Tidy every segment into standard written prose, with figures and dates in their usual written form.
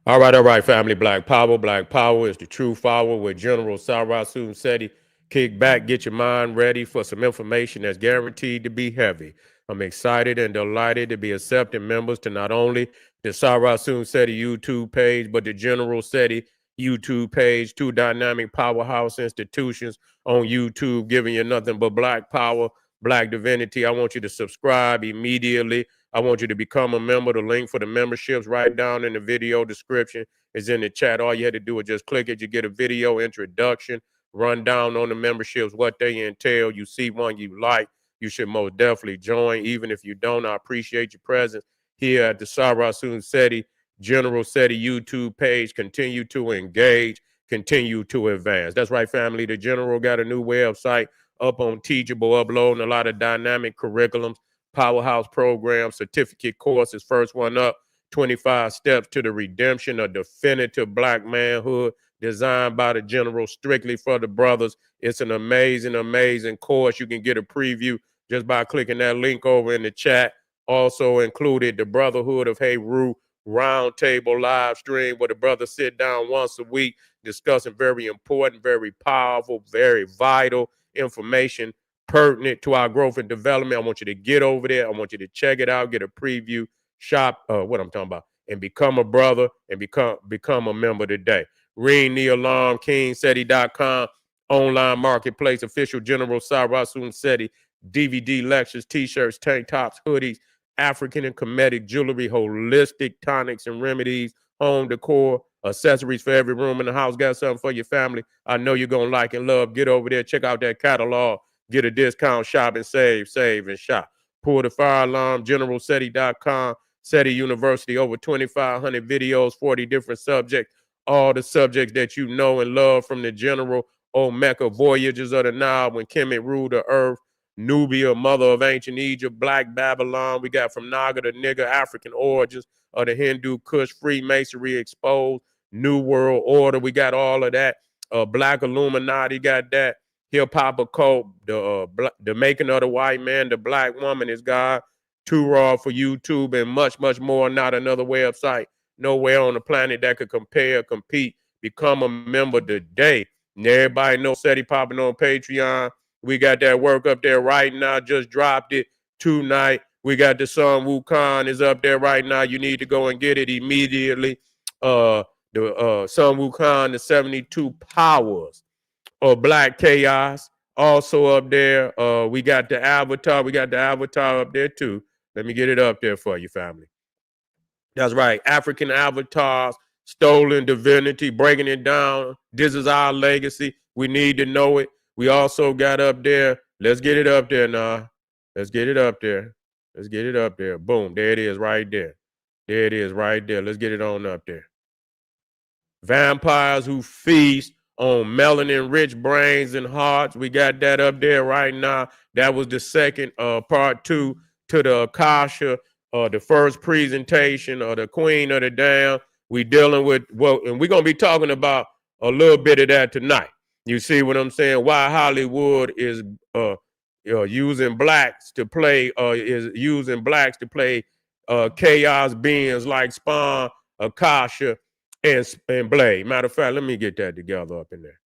All right, family. Black Power. Black Power is the true power with General Sarasun Seti. Kick back, get your mind ready for some information that's guaranteed to be heavy. I'm excited and delighted to be accepting members to not only the Sarasun Seti YouTube page, but the General Seti YouTube page, two dynamic powerhouse institutions on YouTube, giving you nothing but black power, black divinity. I want you to subscribe immediately. I want you to become a member. The link for the memberships right down in the video description is in the chat. All you had to do is just click it. You get a video introduction, run down on the memberships, what they entail. You see one you like, you should most definitely join. Even if you don't, I appreciate your presence here at the Sarasun Seti General Seti YouTube page. Continue to engage, continue to advance. That's right, family. The General got a new website up on Teachable, uploading a lot of dynamic curriculums, powerhouse program, certificate courses. First one up, 25 Steps to the Redemption of Definitive Black Manhood, designed by the General strictly for the brothers. It's an amazing, amazing course. You can get a preview just by clicking that link over in the chat. Also included the Brotherhood of Heru roundtable live stream where the brothers sit down once a week discussing very important, very powerful, very vital information pertinent to our growth and development. I want you to get over there. I want you to check it out, get a preview, shop, what I'm talking about, and become a brother and become a member today. Ring the alarm, KingSeti.com, online marketplace, official General Sarasun Seti, DVD lectures, t-shirts, tank tops, hoodies, African and Kemetic jewelry, holistic tonics and remedies, home decor, accessories for every room in the house. Got something for your family I know you're going to like and love. Get over there, check out that catalog, get a discount, shop and save and shop. Pull the fire alarm, generalseti.com, SETI University, over 2,500 videos, 40 different subjects, all the subjects that you know and love from the general. Omega, Voyages of the Nile, when Kemet ruled the earth, Nubia, mother of ancient Egypt, Black Babylon. We got from Naga to Nigger, African origins of the Hindu Kush, Freemasonry exposed, New World Order. We got all of that. Black Illuminati got that. Hip hop occult, the making of the white man, the black woman is God. Too Raw for YouTube and much, much more. Not another website nowhere on the planet that could compare, compete. Become a member today. And everybody knows SETI popping on Patreon. We got that work up there right now. Just dropped it tonight. We got the song Wukong is up there right now. You need to go and get it immediately. The Sun Wukong, the 72 Powers of Black Chaos, also up there. We got the Avatar. We got the Avatar up there too. Let me get it up there for you, family. That's right. African avatars, stolen divinity, breaking it down. This is our legacy. We need to know it. We also got up there. Let's get it up there now. Let's get it up there. Let's get it up there. Boom. There it is right there. There it is right there. Let's get it on up there. Vampires who feast on melanin rich brains and hearts. We got that up there right now. That was the second part two to the Akasha, the first presentation of the Queen of the Damned. We dealing with and we're gonna be talking about a little bit of that tonight. You see what I'm saying? Why Hollywood is using blacks to play chaos beings like Spawn, Akasha, and Blade. Matter of fact, let me get that together up in there.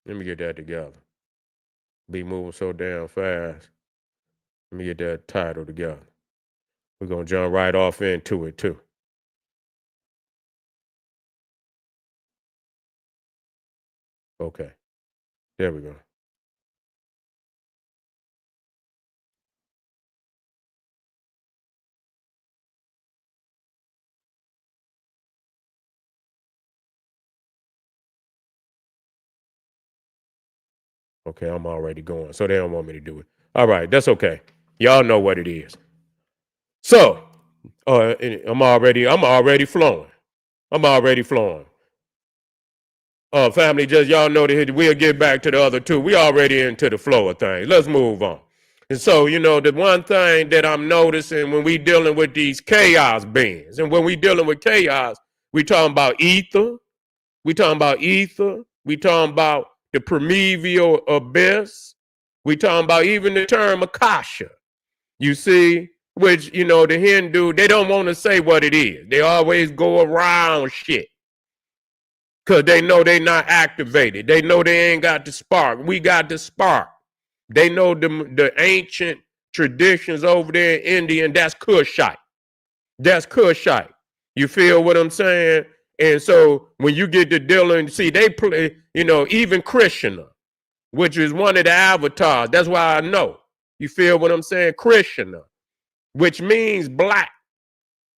Let me get that together. Be moving so damn fast. Let me get that title together. We're gonna jump right off into it too. Okay, there we go. Okay, I'm already going. So they don't want me to do it. All right, that's okay. Y'all know what it is. So, I'm already flowing. I'm already flowing. Family, just y'all know that we'll get back to the other two. We already into the flow of things. Let's move on. And so, the one thing that I'm noticing when we dealing with these chaos beings, and when we dealing with chaos, we talking about ether, we talking about the primeval abyss, we talking about even the term Akasha. You see, which, the Hindu, they don't want to say what it is. They always go around shit. Because they know they not activated. They know they ain't got the spark. We got the spark. They know the ancient traditions over there in India, and that's Kushite. That's Kushite. You feel what I'm saying? And so when you get to dealing, see, they play, even Krishna, which is one of the avatars. That's why I know. You feel what I'm saying? Krishna, which means black.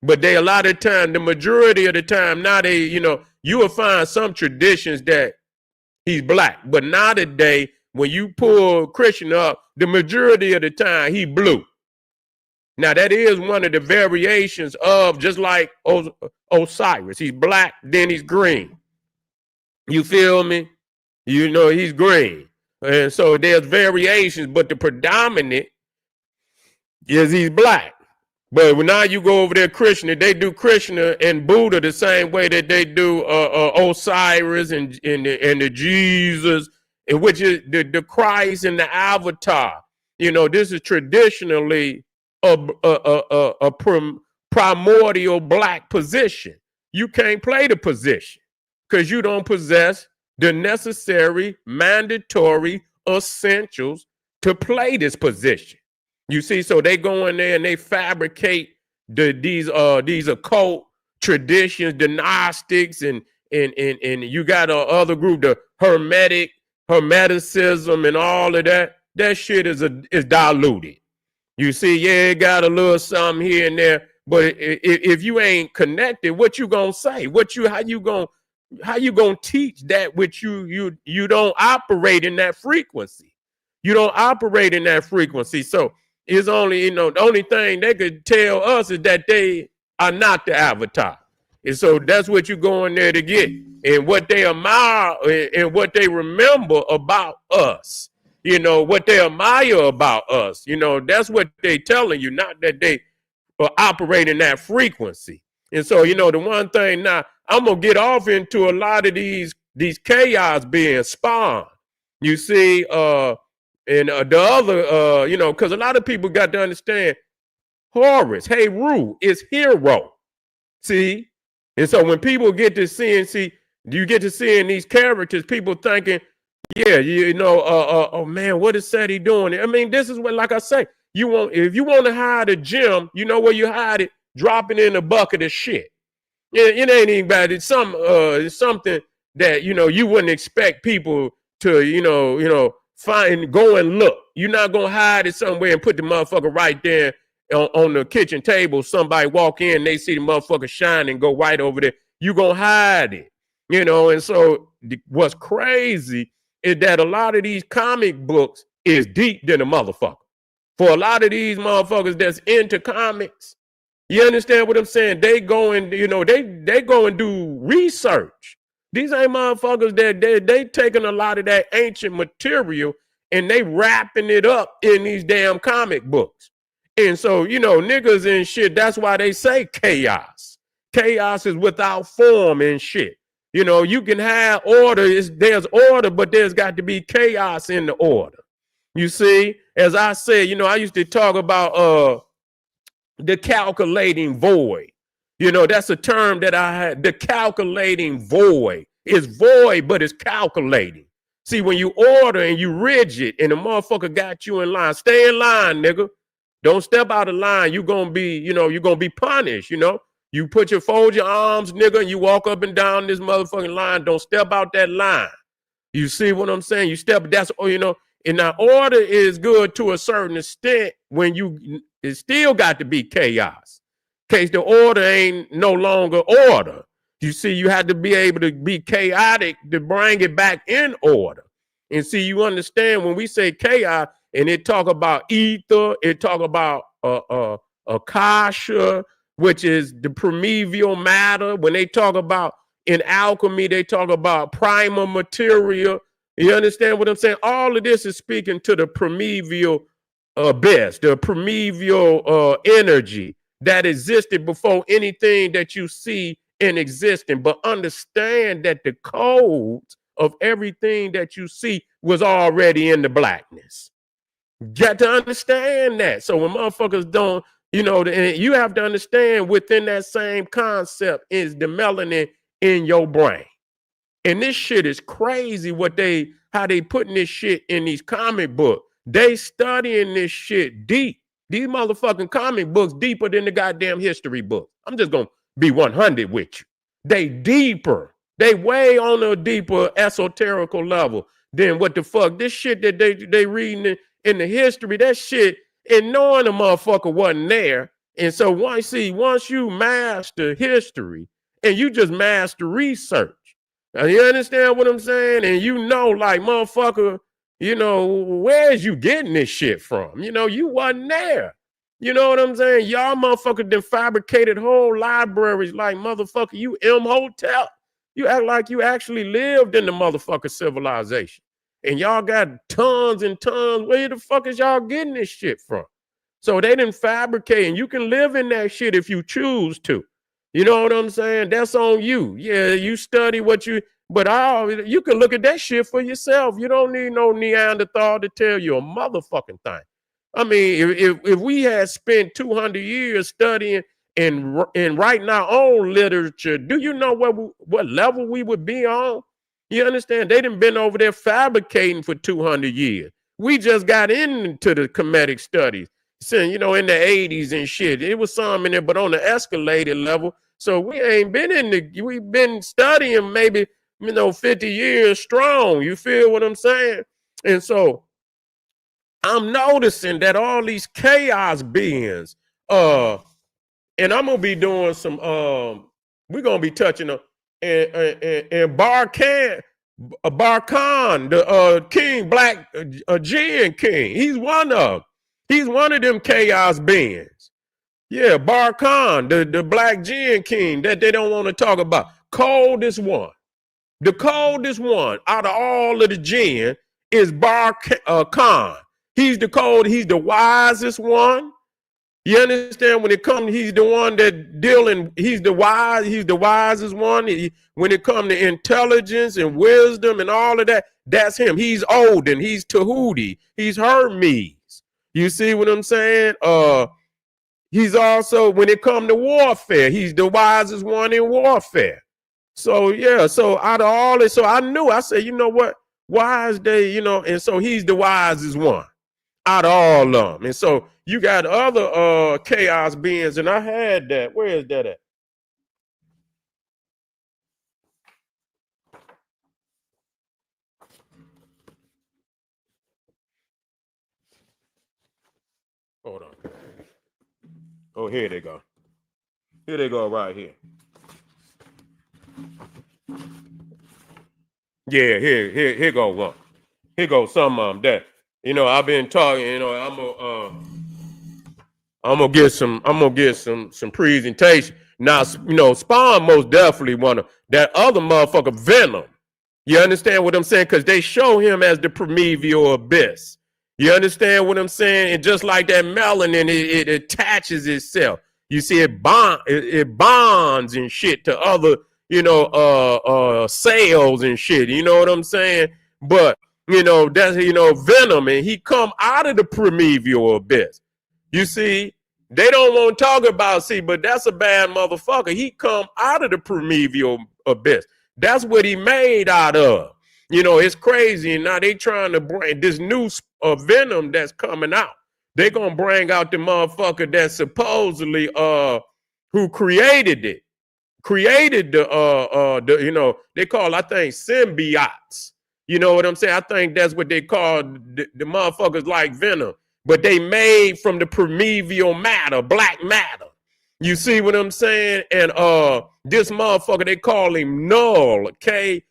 But they, a lot of time, the majority of the time, now they, you will find some traditions that he's black. But nowadays, when you pull Christian up, the majority of the time, he blue. Now, that is one of the variations of, just like Osiris. He's black, then he's green. You feel me? He's green. And so there's variations, but the predominant is he's black. But now you go over there, Krishna, they do Krishna and Buddha the same way that they do Osiris and the Jesus, and which is the Christ and the Avatar. This is traditionally a primordial black position. You can't play the position because you don't possess the necessary, mandatory essentials to play this position. You see, so they go in there and they fabricate these occult traditions, the Gnostics, and you got a other group, the Hermeticism, and all of that. That shit is diluted. You see, yeah, it got a little something here and there, but if you ain't connected, what you gonna say? How you gonna teach that which you don't operate in that frequency? You don't operate in that frequency, so. Is only, the only thing they could tell us is that they are not the avatar. And so that's what you go in there to get, and what they admire and what they remember about us, what they admire about us, that's what they telling you, not that they operate in that frequency. And so, the one thing now, I'm going to get off into a lot of these chaos being spawned. You see, and the other, because a lot of people got to understand Horus, hey, Ru is hero. See? And so when people get to seeing, you get to seeing these characters, people thinking, yeah, oh man, what is Seti doing? I mean, this is what, like I say, if you want to hide a gem, you know where you hide it? Drop it in a bucket of shit. It ain't even bad. It's something that, you wouldn't expect people to, go and look. You're not gonna hide it somewhere and put the motherfucker right there on the kitchen table. Somebody walk in, they see the motherfucker shine and go right over there. You gonna hide it, And so what's crazy is that a lot of these comic books is deep than a motherfucker. For a lot of these motherfuckers that's into comics, you understand what I'm saying? They go and they go and do research. These ain't motherfuckers that they taking a lot of that ancient material and they wrapping it up in these damn comic books. And so, niggas and shit, that's why they say chaos. Chaos is without form and shit. You can have order, there's order, but there's got to be chaos in the order. You see, as I said, I used to talk about the calculating void. That's a term that I had. The calculating void is void, but it's calculating. See, when you order and you rigid and the motherfucker got you in line, stay in line, nigga. Don't step out of line. You're going to be, you're going to be punished, You fold your arms, nigga, and you walk up and down this motherfucking line. Don't step out that line. You see what I'm saying? You step, that's, and now order is good to a certain extent when it still got to be chaos. Case the order ain't no longer order. You see, you had to be able to be chaotic to bring it back in order. And see, you understand when we say chaos and it talk about ether, it talk about Akasha, which is the primeval matter. When they talk about in alchemy, they talk about primal material. You understand what I'm saying? All of this is speaking to the primeval abyss, the primeval energy that existed before anything that you see in existence. But understand that the codes of everything that you see was already in the blackness. Got to understand that. So when motherfuckers don't, you have to understand within that same concept is the melanin in your brain. And this shit is crazy how they putting this shit in these comic books. They studying this shit deep. These motherfucking comic books deeper than the goddamn history book. I'm just gonna be 100 with you. They deeper. They way on a deeper esoterical level than what the fuck. This shit that they reading in the history, that shit, and knowing the motherfucker wasn't there. And so once you master history and you just master research, now, you understand what I'm saying? And like, motherfucker, where's you getting this shit from? You wasn't there. You know what I'm saying? Y'all motherfucker done fabricated whole libraries like motherfucker, you Imhotep. You act like you actually lived in the motherfucker civilization. And y'all got tons and tons. Where the fuck is y'all getting this shit from? So they didn't fabricate, and you can live in that shit if you choose to. You know what I'm saying? That's on you. Yeah, you study but you can look at that shit for yourself. You don't need no Neanderthal to tell you a motherfucking thing. I mean, if we had spent 200 years studying and writing our own literature, do you know what level we would be on? You understand? They done been over there fabricating for 200 years. We just got into the comedic studies, in the 80s and shit. It was some in there, but on the escalated level. So we ain't been we've been studying maybe, 50 years strong. You feel what I'm saying? And so I'm noticing that all these chaos beings, and I'm gonna be doing some, we're gonna be touching on and Barkhan, the king, black Jinn king. He's one of them chaos beings. Yeah, Barkhan, the black Jinn king that they don't want to talk about. Coldest one. The coldest one out of all of the Jinn is Barkhan. He's the wisest one. You understand? When it comes, he's the one that he's the wisest one. When it comes to intelligence and wisdom and all of that, that's him. He's Odin, he's Tahuti, he's Hermes. You see what I'm saying? He's also, when it comes to warfare, he's the wisest one in warfare. So yeah, so out of all this, so I said, you know what? Wise they, and so he's the wisest one out of all of them. And so you got other chaos beings, and I had that. Where is that at? Hold on. Oh, here they go. Here they go right here. Yeah, here go one. Here goes some of them that I've been talking. I'm gonna get some presentation. Now, Spawn most definitely wanna that other motherfucker Venom. You understand what I'm saying? Because they show him as the primeval abyss. You understand what I'm saying? And just like that melanin, it attaches itself. You see, it bonds and shit to other, cells and shit. You know what I'm saying? But that's Venom, and he come out of the primeval abyss. You see, they don't want to talk about, but that's a bad motherfucker. He come out of the primeval abyss. That's what he made out of. It's crazy. And now they trying to bring this new Venom that's coming out. They gonna bring out the motherfucker that supposedly who created it. Created the they call, I think, symbiotes. You know what I'm saying? I think that's what they call the motherfuckers like Venom. But they made from the primeval matter, black matter. You see what I'm saying? And this motherfucker, they call him Null, K-N-U-L-L,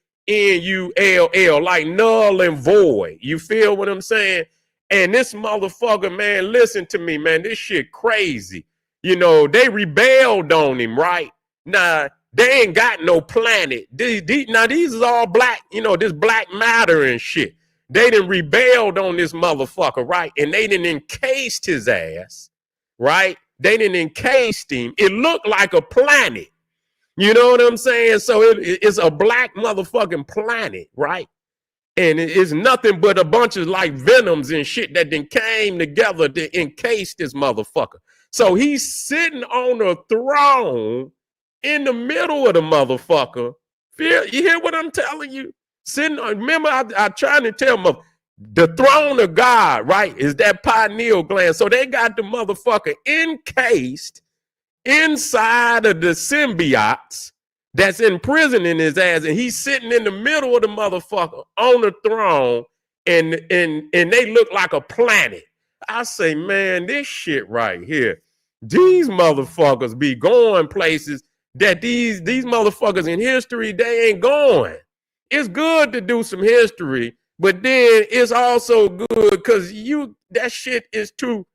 like null and void. You feel what I'm saying? And this motherfucker, man, listen to me, man. This shit crazy. They rebelled on him, right? Now, they ain't got no planet. These is all black, this black matter and shit. They done rebelled on this motherfucker, right? And they done encased his ass, right? They done encased him. It looked like a planet. You know what I'm saying? So it's a black motherfucking planet, right? And it's nothing but a bunch of like venoms and shit that then came together to encase this motherfucker. So he's sitting on a throne in the middle of the motherfucker. You hear what I'm telling you? Sitting on, remember, I tried to tell them the throne of God, right? Is that pineal gland. So they got the motherfucker encased inside of the symbiotes that's imprisoning his ass, and he's sitting in the middle of the motherfucker on the throne, and they look like a planet. I say, man, this shit right here, these motherfuckers be going places that these motherfuckers in history, they ain't going. It's good to do some history, but then it's also good because that shit is too,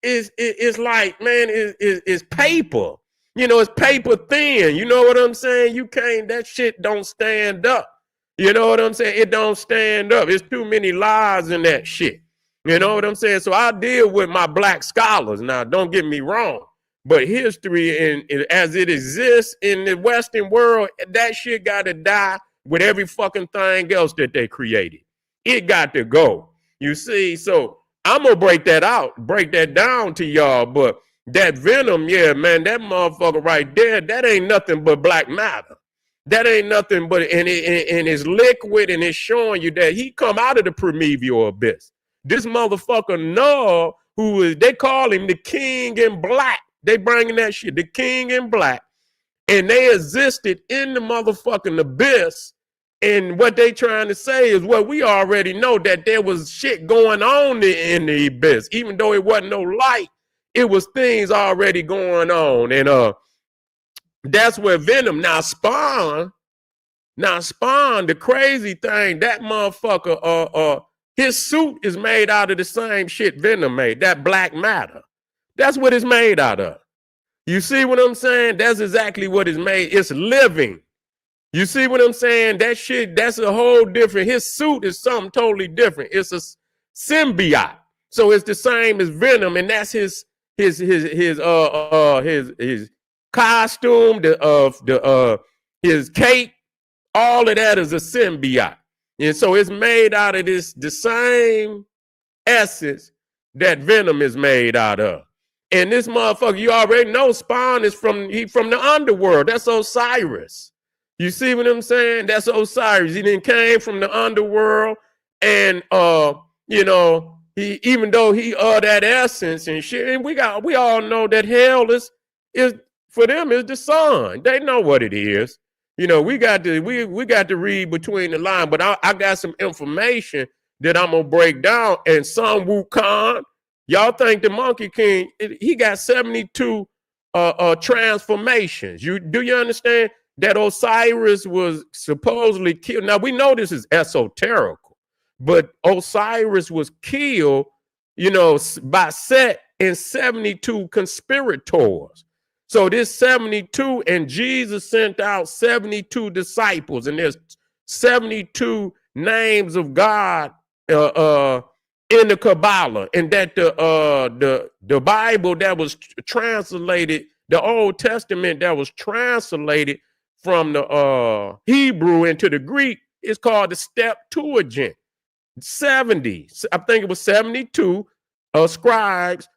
it's like, man, it's paper. You know, it's paper thin. You know what I'm saying? You can't, that shit don't stand up. You know what I'm saying? It don't stand up. It's too many lies in that shit. You know what I'm saying? So I deal with my black scholars. Now, don't get me wrong, but history as it exists in the Western world, that shit got to die with every fucking thing else that they created. It got to go. You see? So I'm going to break that down to y'all, but that Venom, yeah, man, that motherfucker right there, that ain't nothing but black matter. That ain't nothing but, and it's liquid, and it's showing you that he come out of the primeval abyss. This motherfucker Null, they call him the king in black. They bringing that shit, the king in black. And they existed in the motherfucking abyss. And what they trying to say is what we already know, that there was shit going on in the abyss. Even though it wasn't no light, it was things already going on. And that's where Venom, now Spawn, the crazy thing, that motherfucker, his suit is made out of the same shit Venom made, that black matter. That's what it's made out of. You see what I'm saying? That's exactly what it's made. It's living. You see what I'm saying? That shit, that's a whole different, his suit is something totally different. It's a symbiote. So it's the same as Venom, and that's his costume, his cape, all of that is a symbiote. And so it's made out of the same essence that Venom is made out of. And this motherfucker, you already know Spawn is from the underworld. That's Osiris. You see what I'm saying? That's Osiris. He then came from the underworld, and you know, he, even though he that essence and shit, and we all know that hell is for them is the sun. They know what it is. You know, we got to read between the lines, but I got some information that I'm gonna break down. And some Wukong, y'all think the Monkey King, he got 72 transformations. Do you understand that Osiris was supposedly killed? Now we know this is esoterical, but Osiris was killed, you know, by Set and 72 conspirators. So this 72, and Jesus sent out 72 disciples, and there's 72 names of God in the Kabbalah, and that the Bible that was translated, the Old Testament that was translated from the Hebrew into the Greek, is called the Septuagint. 70, I think it was 72 scribes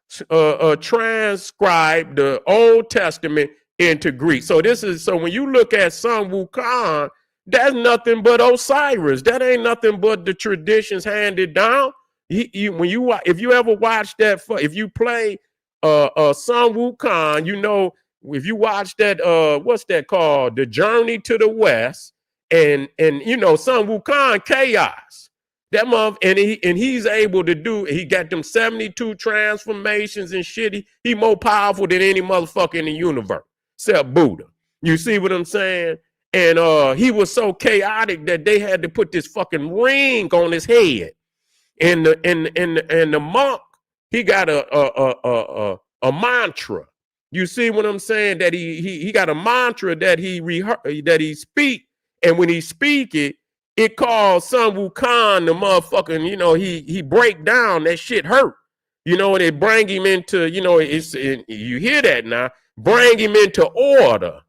transcribed the Old Testament into Greek. So when you look at Sun Wukong, that's nothing but Osiris. That ain't nothing but the traditions handed down. If you ever watch that, if you play Sun Wukong, you know, if you watch that, what's that called? The Journey to the West, and you know, Sun Wukong chaos. That month, and he's able to do, he got them 72 transformations and shit. He more powerful than any motherfucker in the universe, except Buddha. You see what I'm saying? And he was so chaotic that they had to put this fucking ring on his head. And the monk, he got a mantra. You see what I'm saying? That he got a mantra that he speak, and when he speak it, It called Sun Wukong the motherfucking, he break down, that shit hurt. And it bring him into, you hear that now, bring him into order.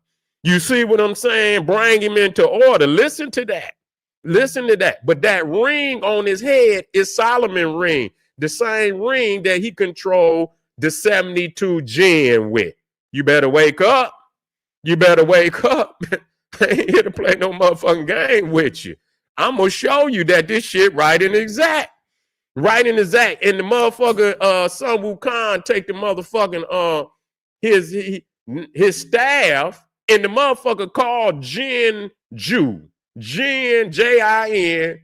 You see what I'm saying? Bring him into order. Listen to that. Listen to that. But that ring on his head is Solomon ring, the same ring that he controlled the 72 jinn with. You better wake up. You better wake up. I ain't here to play no motherfucking game with you. I'm going to show you that this shit right and exact. Right and exact. And the motherfucker, Sun Wukong take the motherfucking, his staff, and the motherfucker called Jin Ju. Jin, Jin,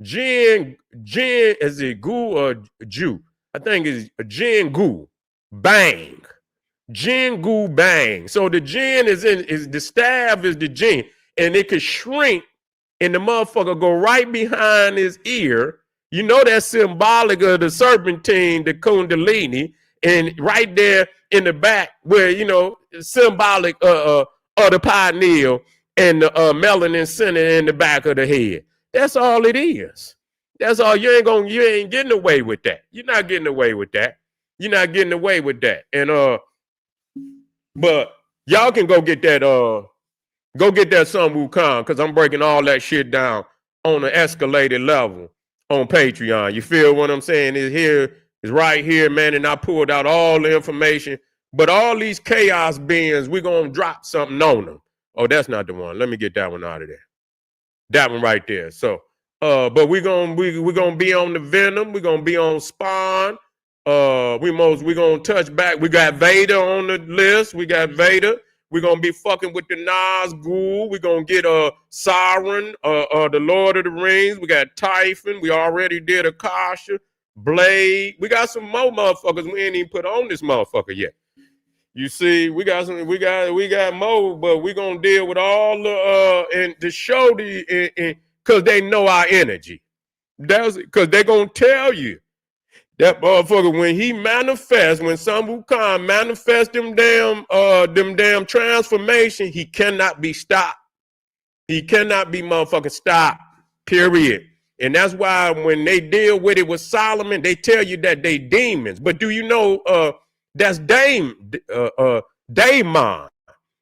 Jin, is it Gu or Ju? I think it's Jin Gu. Bang. Jin Gu Bang. So the Jin is the staff is the Jin, and it could shrink, and the motherfucker go right behind his ear. You know that's symbolic of the serpentine, the kundalini, and right there in the back where, symbolic of the pineal and the melanin center in the back of the head. That's all it is. That's all. You ain't getting away with that. You're not getting away with that. You're not getting away with that. And but y'all can go get that Sun Wukong, because I'm breaking all that shit down on an escalated level on Patreon. You feel what I'm saying? It's right here, man, and I pulled out all the information. But all these chaos beings, we're gonna drop something on them. Oh, that's not the one. Let me get that one out of there. That one right there. So but we're gonna be on the Venom, we're gonna be on Spawn. We're gonna touch back. We got Vader on the list. We got Vader. We're gonna be fucking with the Nazgul. We're gonna get Siren, the Lord of the Rings. We got Typhon. We already did Akasha, Blade. We got some more motherfuckers we ain't even put on this motherfucker yet. You see, we got more, but we're gonna deal with all the and to show the because they know our energy. That's because they're gonna tell you. That motherfucker, when he manifests, when Sun Wukong manifests them damn transformation, he cannot be stopped. He cannot be motherfucking stopped, period. And that's why when they deal with it with Solomon, they tell you that they demons. But do you know that's Daemon,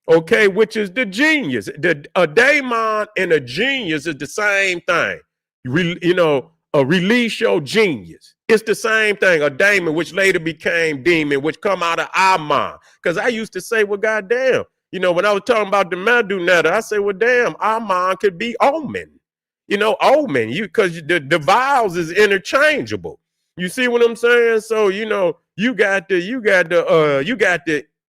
okay, which is the genius. A daemon and a genius is the same thing. Release your genius. It's the same thing. A daemon, which later became demon, which come out of our mind. Because I used to say, well, goddamn, when I was talking about the Madunetta, I say, well, damn, our mind could be omen. Omen. Because the vowels is interchangeable. You see what I'm saying? So, you got the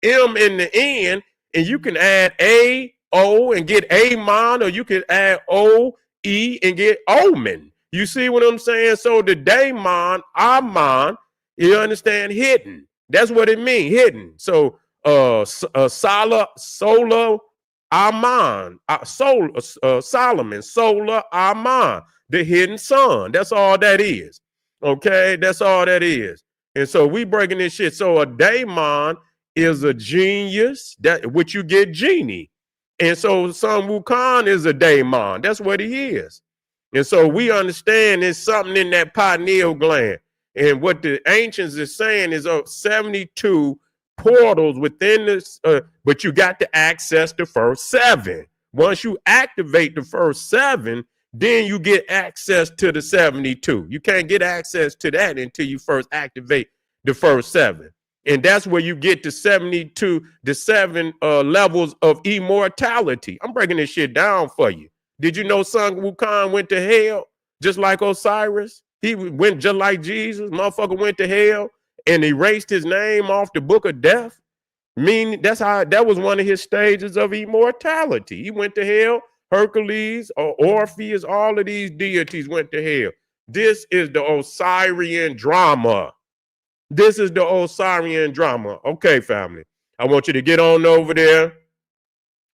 M in the end, and you can add A, O, and get Amon, or you can add O, E, and get omen. You see what I'm saying? So the daemon, Amon, you understand, hidden. That's what it means, hidden. So Solar, Amon, Solomon, Solar, Amon, the hidden sun. That's all that is. Okay, that's all that is. And so we breaking this shit. So a daemon is a genius, that which you get genie. And so Sun Wukong is a daemon. That's what he is. And so we understand there's something in that pineal gland. And what the ancients are saying is 72 portals within this, but you got to access the first 7. Once you activate the first 7, then you get access to the 72. You can't get access to that until you first activate the first 7. And that's where you get to 72, the 7 levels of immortality. I'm breaking this shit down for you. Did you know Sun Wukong went to hell just like Osiris? He went just like Jesus. Motherfucker went to hell and erased his name off the book of death. Meaning that was one of his stages of immortality. He went to hell. Hercules, Orpheus, all of these deities went to hell. This is the Osirian drama. This is the Osirian drama. Okay, family. I want you to get on over there.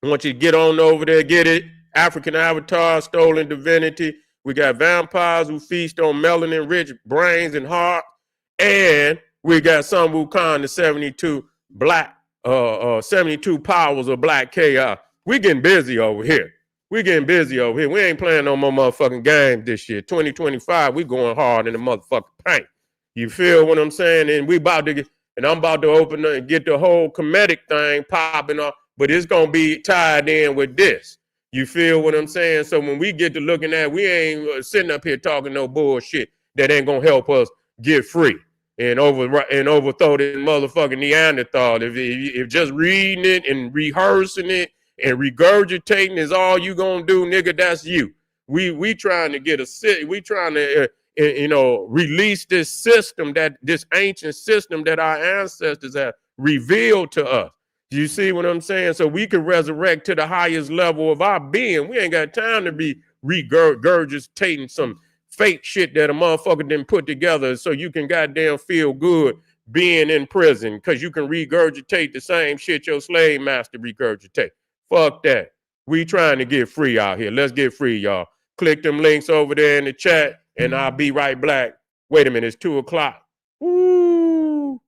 Get it. African avatar, stolen divinity. We got vampires who feast on melanin-rich brains and heart. And we got Sun Wukong, the 72 72 powers of black chaos. We getting busy over here. We getting busy over here. We ain't playing no more motherfucking games this year. 2025, we going hard in the motherfucking paint. You feel what I'm saying? And we about to get, and I'm about to open up and get the whole comedic thing popping off, but it's gonna be tied in with this. You feel what I'm saying? So when we get to looking at, we ain't sitting up here talking no bullshit that ain't gonna help us get free and overthrow this motherfucking Neanderthal. If just reading it and rehearsing it and regurgitating is all you gonna do, nigga, that's you. We trying to get we trying to release this system, this ancient system that our ancestors have revealed to us. You see what I'm saying? So we can resurrect to the highest level of our being. We ain't got time to be regurgitating some fake shit that a motherfucker didn't put together so you can goddamn feel good being in prison because you can regurgitate the same shit your slave master regurgitate. Fuck that. We trying to get free out here. Let's get free, y'all. Click them links over there in the chat and I'll be right back. Wait a minute, it's 2:00. Woo!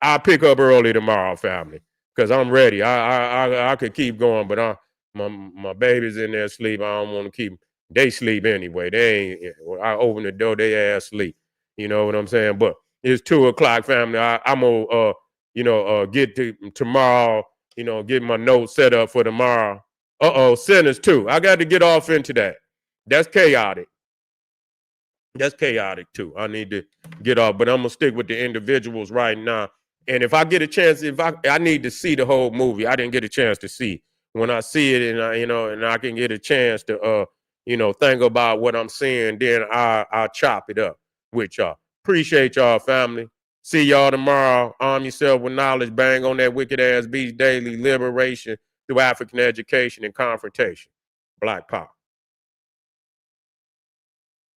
I'll pick up early tomorrow, family, because I'm ready. I could keep going, but my baby's in there asleep. I don't want to keep. They sleep anyway. They ain't. I open the door, they ass sleep. You know what I'm saying? But it's 2:00, family. I'm gonna get to tomorrow. Get my notes set up for tomorrow. Sinners too. I got to get off into that. That's chaotic. That's chaotic too. I need to get off, but I'm gonna stick with the individuals right now. And if I get a chance, if I need to see the whole movie, I didn't get a chance to see. When I see it, and I can get a chance to think about what I'm seeing, then I'll chop it up with y'all. Appreciate y'all, family. See y'all tomorrow. Arm yourself with knowledge. Bang on that wicked ass beast daily. Liberation through African education and confrontation. Black power.